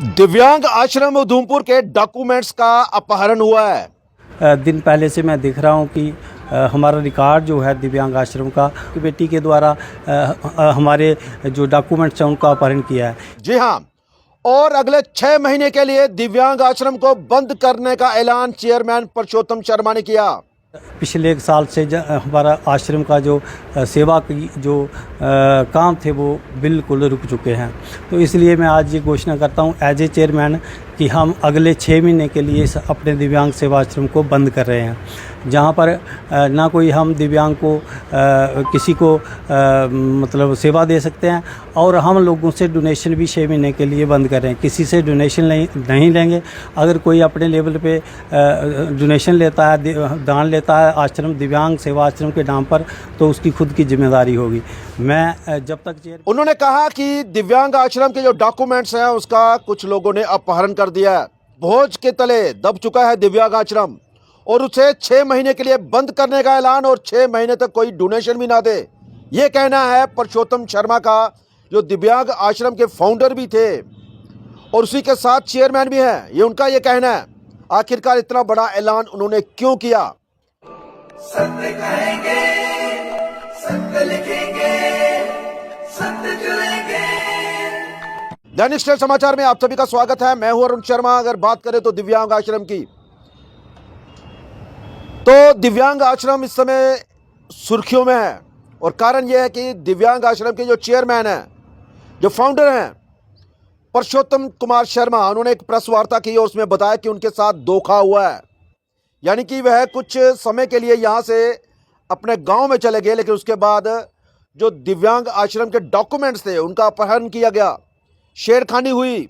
दिव्यांग आश्रम उधमपुर के डॉक्यूमेंट्स का अपहरण हुआ है। दिन पहले से मैं देख रहा हूँ कि हमारा रिकॉर्ड जो है दिव्यांग आश्रम का बेटी के द्वारा हमारे जो डॉक्यूमेंट्स हैं उनका अपहरण किया है। जी हाँ, और अगले 6 महीने के लिए दिव्यांग आश्रम को बंद करने का ऐलान चेयरमैन पुरुषोत्तम शर्मा ने किया। पिछले 1 साल से हमारा आश्रम का जो सेवा की जो काम थे वो बिल्कुल रुक चुके हैं। तो इसलिए मैं आज ये घोषणा करता हूँ एज ए चेयरमैन कि हम अगले 6 महीने के लिए अपने दिव्यांग सेवा आश्रम को बंद कर रहे हैं, जहाँ पर ना कोई हम दिव्यांग को किसी को मतलब सेवा दे सकते हैं, और हम लोगों से डोनेशन भी 6 महीने के लिए बंद कर रहे हैं। किसी से डोनेशन नहीं लेंगे। अगर कोई अपने लेवल पे डोनेशन लेता है, दान लेता है आश्रम दिव्यांग सेवा आश्रम के नाम पर, तो उसकी खुद की जिम्मेदारी होगी। मैं जब तक उन्होंने कहा कि दिव्यांग आश्रम के जो डॉक्यूमेंट्स हैं उसका कुछ लोगों ने अपहरण कर दिया है। बोझ के तले दब चुका है दिव्यांग आश्रम और उसे 6 महीने के लिए बंद करने का ऐलान, और 6 महीने तक कोई डोनेशन भी ना दे, ये कहना है पुरुषोत्तम शर्मा का, जो दिव्यांग आश्रम के फाउंडर भी थे और उसी के साथ चेयरमैन भी हैं। ये उनका ये कहना है। आखिरकार इतना बड़ा ऐलान उन्होंने क्यों किया? सत्य कहेंगे, सत्य लिखेंगे, सत्य चुनेंगे। दैनिक स्टेट समाचार में आप सभी का स्वागत है। मैं हूं अरुण शर्मा। अगर बात करें तो दिव्यांग आश्रम की, तो दिव्यांग आश्रम इस समय सुर्खियों में है, और कारण यह है कि दिव्यांग आश्रम के जो चेयरमैन हैं, जो फाउंडर हैं पुरुषोत्तम कुमार शर्मा, उन्होंने एक प्रेस वार्ता की और उसमें बताया कि उनके साथ धोखा हुआ है। यानी कि वह कुछ समय के लिए यहाँ से अपने गांव में चले गए, लेकिन उसके बाद जो दिव्यांग आश्रम के डॉक्यूमेंट्स थे उनका अपहरण किया गया, छेड़खानी हुई।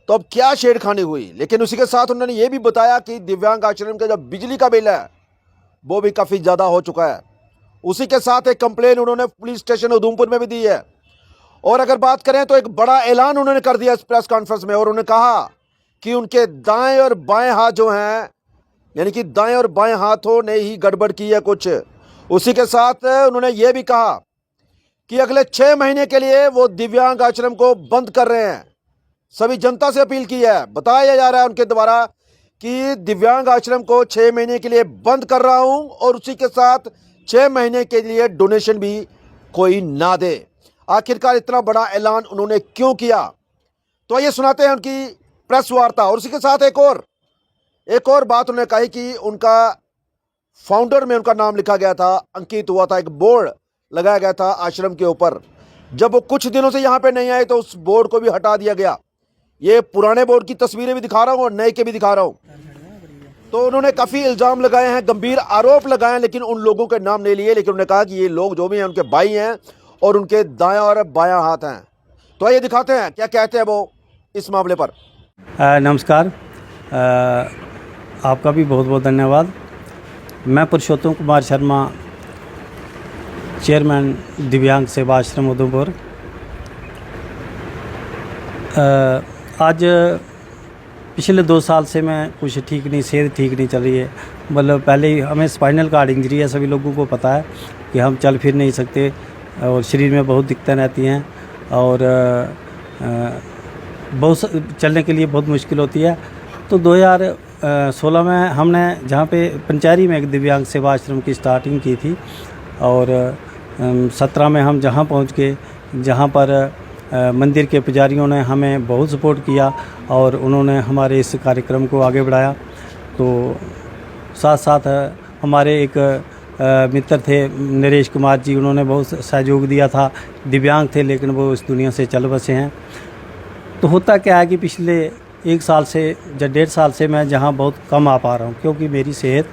तो अब क्या छेड़खानी हुई, लेकिन उसी के साथ उन्होंने ये भी बताया कि दिव्यांग आश्रम का जो बिजली का बिल है वो भी काफ़ी ज़्यादा हो चुका है। उसी के साथ एक कंप्लेन उन्होंने पुलिस स्टेशन उधमपुर में भी दी है। और अगर बात करें तो एक बड़ा ऐलान उन्होंने कर दिया इस प्रेस कॉन्फ्रेंस में, और उन्होंने कहा कि उनके दाएं और बाएं हाथ जो हैं, यानी कि दाएं और बाएं हाथों ने ही गड़बड़ की है कुछ। उसी के साथ उन्होंने ये भी कहा कि अगले 6 महीने के लिए वो दिव्यांग आश्रम को बंद कर रहे हैं। सभी जनता से अपील की है। बताया जा रहा है उनके द्वारा कि दिव्यांग आश्रम को 6 महीने के लिए बंद कर रहा हूं, और उसी के साथ 6 महीने के लिए डोनेशन भी कोई ना दे। आखिरकार इतना बड़ा ऐलान उन्होंने क्यों किया, तो आइए सुनाते हैं उनकी प्रेस वार्ता। और उसी के साथ एक और बात उन्होंने कही कि उनका फाउंडर में उनका नाम लिखा गया था, अंकित हुआ था, एक बोर्ड लगाया गया था आश्रम के ऊपर। जब वो कुछ दिनों से यहाँ पे नहीं आए तो उस बोर्ड को भी हटा दिया गया। ये पुराने बोर्ड की तस्वीरें भी दिखा रहा हूँ और नए के भी दिखा रहा हूँ। तो उन्होंने काफ़ी इल्ज़ाम लगाए हैं, गंभीर आरोप लगाए हैं, लेकिन उन लोगों के नाम नहीं लिए। लेकिन उन्होंने कहा कि ये लोग जो भी हैं उनके भाई हैं और उनके दायां और बायां हाथ हैं। तो आइए दिखाते हैं क्या कहते हैं वो इस मामले पर। नमस्कार, आपका भी बहुत बहुत धन्यवाद। मैं पुरुषोत्तम कुमार शर्मा, चेयरमैन दिव्यांग सेवा आश्रम उधमपुर। आज पिछले 2 साल से मैं कुछ ठीक नहीं, सेहत ठीक नहीं चल रही है। मतलब पहले ही हमें स्पाइनल कार्ड इंजरी है, सभी लोगों को पता है कि हम चल फिर नहीं सकते और शरीर में बहुत दिक्कतें रहती हैं, और चलने के लिए बहुत मुश्किल होती है। तो 2016 में हमने जहाँ पे पंचायरी में एक दिव्यांग सेवा आश्रम की स्टार्टिंग की थी, और 17 में हम जहाँ पहुँच गए, जहाँ पर मंदिर के पुजारियों ने हमें बहुत सपोर्ट किया और उन्होंने हमारे इस कार्यक्रम को आगे बढ़ाया। तो साथ साथ हमारे एक मित्र थे नरेश कुमार जी, उन्होंने बहुत सहयोग दिया था। दिव्यांग थे लेकिन वो इस दुनिया से चल बसे हैं। तो होता क्या है कि पिछले 1 साल से या 1.5 साल से मैं जहाँ बहुत कम आ पा रहा हूँ, क्योंकि मेरी सेहत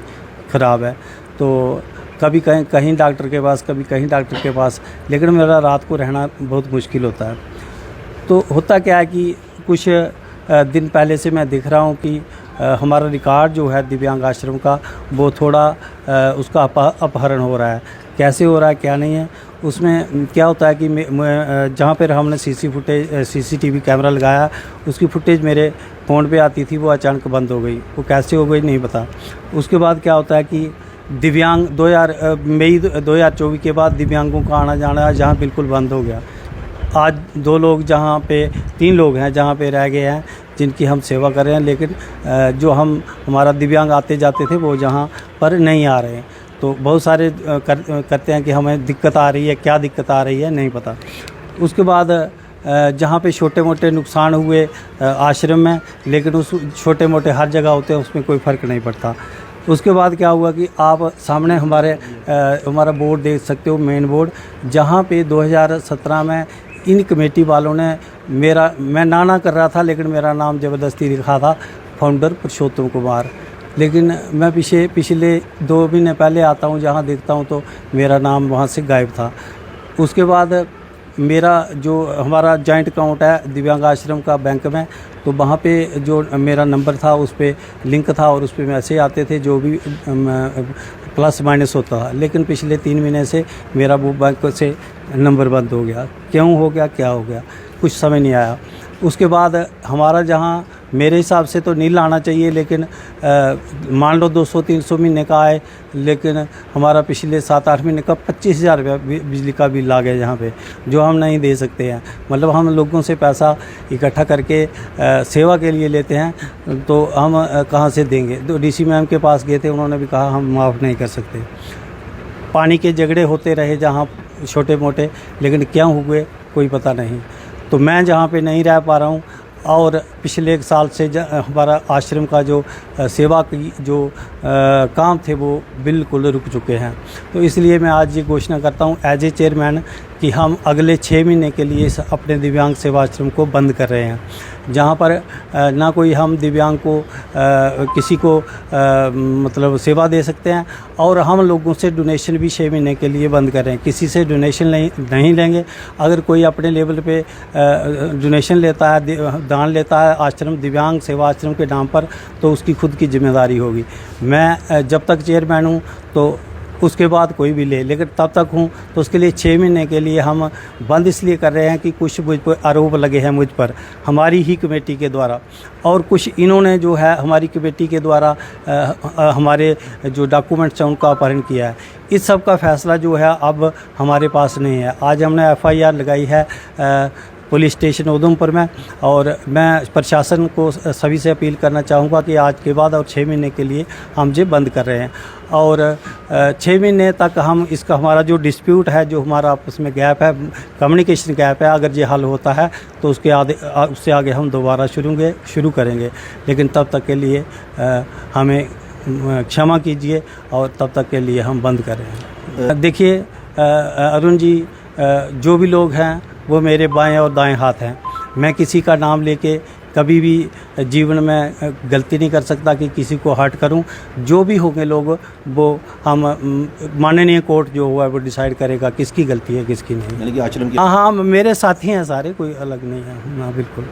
ख़राब है। तो कभी कहीं डॉक्टर के पास, कभी कहीं डॉक्टर के पास, लेकिन मेरा रात को रहना बहुत मुश्किल होता है। तो होता क्या है कि कुछ दिन पहले से मैं देख रहा हूँ कि हमारा रिकॉर्ड जो है दिव्यांग आश्रम का वो थोड़ा उसका अपहरण हो रहा है। कैसे हो रहा है क्या नहीं है, उसमें क्या होता है कि जहाँ पर हमने CCTV कैमरा लगाया, उसकी फुटेज मेरे फ़ोन पे आती थी, वो अचानक बंद हो गई। वो कैसे हो गई नहीं पता। उसके बाद क्या होता है कि दिव्यांग मई 2024 के बाद दिव्यांगों का आना जाना जहाँ बिल्कुल बंद हो गया। आज 2 लोग जहाँ पे 3 लोग हैं जहाँ पे रह गए हैं जिनकी हम सेवा कर रहे हैं, लेकिन जो हमारा दिव्यांग आते जाते थे वो जहाँ पर नहीं आ रहे हैं। तो बहुत सारे करते हैं कि हमें दिक्कत आ रही है, क्या दिक्कत आ रही है नहीं पता। उसके बाद जहाँ पे छोटे मोटे नुकसान हुए आश्रम में, लेकिन उस छोटे मोटे हर जगह होते हैं, उसमें कोई फ़र्क नहीं पड़ता। उसके बाद क्या हुआ कि आप सामने हमारा बोर्ड देख सकते हो, मेन बोर्ड, जहाँ पे 2017 में इन कमेटी वालों ने मैं ना कर रहा था, लेकिन मेरा नाम ज़बरदस्ती लिखा था फाउंडर पुरुषोत्तम कुमार। लेकिन मैं पिछले 2 महीने पहले आता हूँ, जहाँ देखता हूँ तो मेरा नाम वहाँ से गायब था। उसके बाद मेरा जो हमारा जॉइंट अकाउंट है दिव्यांग आश्रम का बैंक में, तो वहाँ पे जो मेरा नंबर था उस पर लिंक था और उस पर मैसेज आते थे जो भी प्लस माइनस होता था। लेकिन पिछले 3 महीने से मेरा वो बैंक से नंबर बंद हो गया। क्यों हो गया, क्या हो गया, कुछ समझ नहीं आया। उसके बाद हमारा जहाँ मेरे हिसाब से तो नहीं लाना चाहिए, लेकिन मान लो 200-300 महीने का आए, लेकिन हमारा पिछले 7-8 महीने का 25,000 रुपया बिजली का बिल आ गया यहाँ पे, जो हम नहीं दे सकते हैं। मतलब हम लोगों से पैसा इकट्ठा करके सेवा के लिए लेते हैं, तो हम कहाँ से देंगे। तो डीसी मैम के पास गए थे, उन्होंने भी कहा हम माफ़ नहीं कर सकते। पानी के झगड़े होते रहे जहाँ छोटे मोटे, लेकिन क्या हुए कोई पता नहीं। तो मैं जहाँ पे नहीं रह पा रहा हूँ, और पिछले 1 साल से हमारा आश्रम का जो सेवा की जो काम थे वो बिल्कुल रुक चुके हैं। तो इसलिए मैं आज ये घोषणा करता हूँ एज ए चेयरमैन कि हम अगले 6 महीने के लिए अपने दिव्यांग सेवा आश्रम को बंद कर रहे हैं, जहाँ पर ना कोई हम दिव्यांग को किसी को मतलब सेवा दे सकते हैं, और हम लोगों से डोनेशन भी 6 महीने के लिए बंद कर रहे हैं। किसी से डोनेशन नहीं लेंगे। अगर कोई अपने लेवल पे डोनेशन लेता है, दान लेता है आश्रम दिव्यांग सेवा आश्रम के नाम पर, तो उसकी खुद की जिम्मेदारी होगी। मैं जब तक चेयरमैन हूँ तो उसके बाद कोई भी ले, लेकिन तब तक हूँ तो उसके लिए 6 महीने के लिए हम बंद इसलिए कर रहे हैं कि कुछ मुझ पर आरोप लगे हैं, मुझ पर हमारी ही कमेटी के द्वारा, और कुछ इन्होंने जो है हमारी कमेटी के द्वारा हमारे जो डॉक्यूमेंट्स हैं उनका अपहरण किया है। इस सब का फैसला जो है अब हमारे पास नहीं है। आज हमने FIR लगाई है पुलिस स्टेशन उधमपुर में, और मैं प्रशासन को सभी से अपील करना चाहूँगा कि आज के बाद और 6 महीने के लिए हम ये बंद कर रहे हैं, और 6 महीने तक हम इसका हमारा जो डिस्प्यूट है, जो हमारा आपस में गैप है, कम्युनिकेशन गैप है, अगर ये हल होता है तो उससे आगे हम दोबारा शुरू करेंगे। लेकिन तब तक के लिए हमें क्षमा कीजिए, और तब तक के लिए हम बंद कर रहे हैं। देखिए अरुण जी, जो भी लोग हैं वो मेरे बाएं और दाएं हाथ हैं। मैं किसी का नाम लेके कभी भी जीवन में गलती नहीं कर सकता कि किसी को हर्ट करूं। जो भी होंगे लोग वो हम माननीय कोर्ट जो हुआ है वो डिसाइड करेगा किसकी गलती है किसकी नहीं। यानी कि आश्रम की हाँ, मेरे साथी हैं सारे, कोई अलग नहीं है। हाँ बिल्कुल।